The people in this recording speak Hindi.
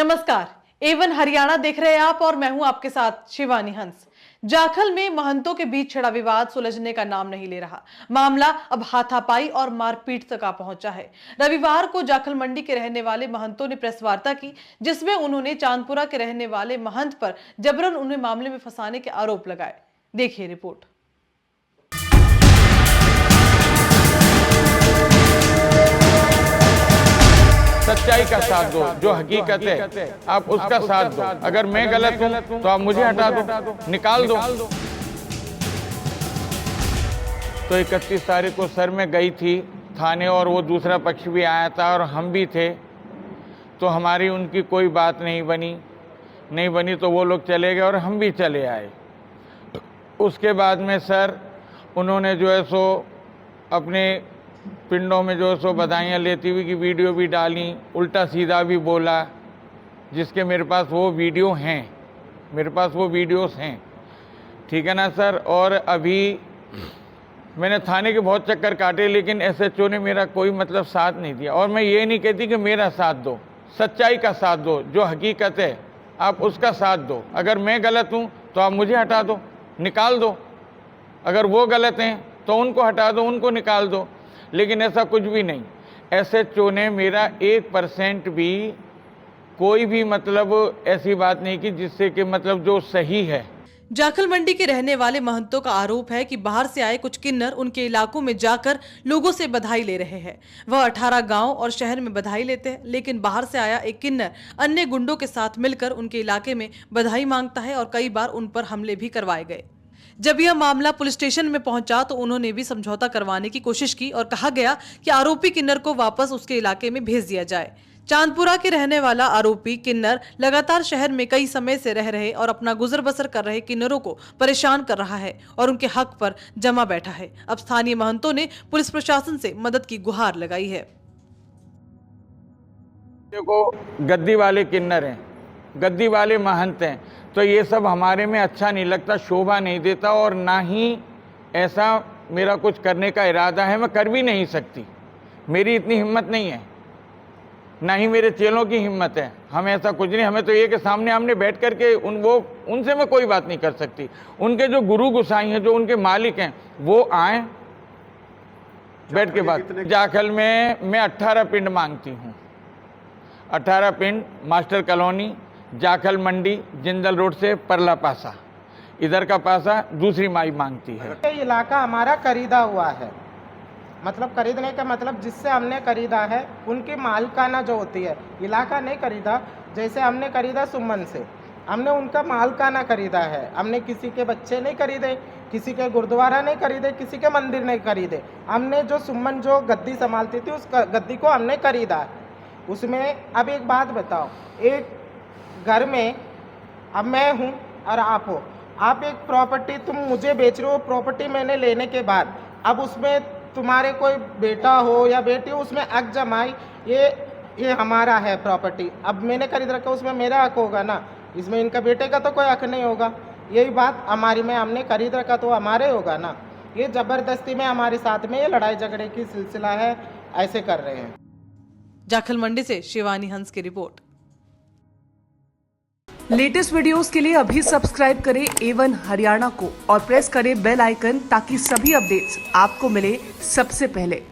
नमस्कार, A1 हरियाणा देख रहे हैं आप और मैं हूं आपके साथ शिवानी हंस। जाखल में महंतों के बीच छिड़ा विवाद सुलझने का नाम नहीं ले रहा। मामला अब हाथापाई और मारपीट तक आ पहुंचा है। रविवार को जाखल मंडी के रहने वाले महंतों ने प्रेस वार्ता की, जिसमें उन्होंने चांदपुरा के रहने वाले महंत पर जबरन उन्हें मामले में फंसाने के आरोप लगाए। देखिए रिपोर्ट। सच्चाई का साथ दो, जो हकीकत है आप उसका साथ दो। अगर मैं गलत हूं तो आप मुझे हटा दो, निकाल दो। तो 31 तारीख को सर में गई थी थाने और वो दूसरा पक्ष भी आया था और हम भी थे, तो हमारी उनकी कोई बात नहीं बनी तो वो लोग चले गए और हम भी चले आए। उसके बाद में सर उन्होंने जो है सो अपने पिंडों में जो है सो बधाइयाँ लेती हुई की वीडियो भी डाली, उल्टा सीधा भी बोला, जिसके मेरे पास वो वीडियो हैं, मेरे पास वो वीडियोस हैं, ठीक है ना सर। और अभी मैंने थाने के बहुत चक्कर काटे, लेकिन SHO ने मेरा कोई मतलब साथ नहीं दिया। और मैं ये नहीं कहती कि मेरा साथ दो, सच्चाई का साथ दो, जो हकीकत है आप उसका साथ दो। अगर मैं गलत हूँ तो आप मुझे हटा दो, निकाल दो। अगर वो गलत हैं तो उनको हटा दो, उनको निकाल दो। लेकिन ऐसा कुछ भी नहीं। SHO ने मेरा 1% भी कोई भी मतलब ऐसी बात नहीं की जिससे कि मतलब जो सही है। जाखल मंडी के रहने वाले महंतों का आरोप है कि बाहर से आए कुछ किन्नर उनके इलाकों में जाकर लोगों से बधाई ले रहे हैं। वह 18 गांव और शहर में बधाई लेते हैं, लेकिन बाहर से आया एक किन्नर अन्य गुंडों के साथ मिलकर उनके इलाके में बधाई मांगता है और कई बार उन पर हमले भी करवाए गए। जब यह मामला पुलिस स्टेशन में पहुंचा तो उन्होंने भी समझौता करवाने की कोशिश की और कहा गया कि आरोपी किन्नर को वापस उसके इलाके में भेज दिया जाए। चांदपुरा के रहने वाला आरोपी किन्नर लगातार शहर में कई समय से रह रहे और अपना गुजर बसर कर रहे किन्नरों को परेशान कर रहा है और उनके हक पर जमा बैठा है। अब स्थानीय महंतों ने पुलिस प्रशासन से मदद की गुहार लगाई है। देखो, गद्दी वाले किन्नर हैं, गद्दी वाले महंत हैं, तो ये सब हमारे में अच्छा नहीं लगता, शोभा नहीं देता, और ना ही ऐसा मेरा कुछ करने का इरादा है। मैं कर भी नहीं सकती, मेरी इतनी हिम्मत नहीं है, ना ही मेरे चेलों की हिम्मत है। हम ऐसा कुछ नहीं, हमें तो ये कि सामने हमने बैठ करके उनसे मैं कोई बात नहीं कर सकती। उनके जो गुरु गुसाई हैं, जो उनके मालिक हैं, वो आए बैठ के बात। जाखल में मैं 18 पिंड मांगती हूँ, 18 पिंड, मास्टर कॉलोनी, जाखल मंडी, जिंदल रोड से परला पासा, इधर का पासा दूसरी माई मांगती है। ये इलाका हमारा खरीदा हुआ है, मतलब खरीदने का मतलब जिससे हमने खरीदा है उनकी मालकाना जो होती है, इलाका नहीं खरीदा। जैसे हमने खरीदा सुमन से, हमने उनका मालकाना खरीदा है। हमने किसी के बच्चे नहीं खरीदे, किसी के गुरुद्वारा नहीं खरीदे, किसी के मंदिर नहीं खरीदे। हमने जो सुमन जो गद्दी संभालती थी उस गद्दी को हमने खरीदा। उसमें अब एक बात बताओ, एक घर में अब मैं हूँ और आप हो, आप एक प्रॉपर्टी तुम मुझे बेच रहे हो, प्रॉपर्टी मैंने लेने के बाद अब उसमें तुम्हारे कोई बेटा हो या बेटी हो, उसमें हक जमाई, ये हमारा है प्रॉपर्टी, अब मैंने खरीद रखा, उसमें मेरा हक होगा ना, इसमें इनका बेटे का तो कोई हक नहीं होगा। यही बात हमारी में हमने खरीद रखा तो हमारे होगा ना। ये ज़बरदस्ती में हमारे साथ में ये लड़ाई झगड़े की सिलसिला है, ऐसे कर रहे हैं। जाखल मंडी से शिवानी हंस की रिपोर्ट। लेटेस्ट वीडियोस के लिए अभी सब्सक्राइब करें A1 हरियाणा को और प्रेस करें बेल आइकन ताकि सभी अपडेट्स आपको मिले सबसे पहले।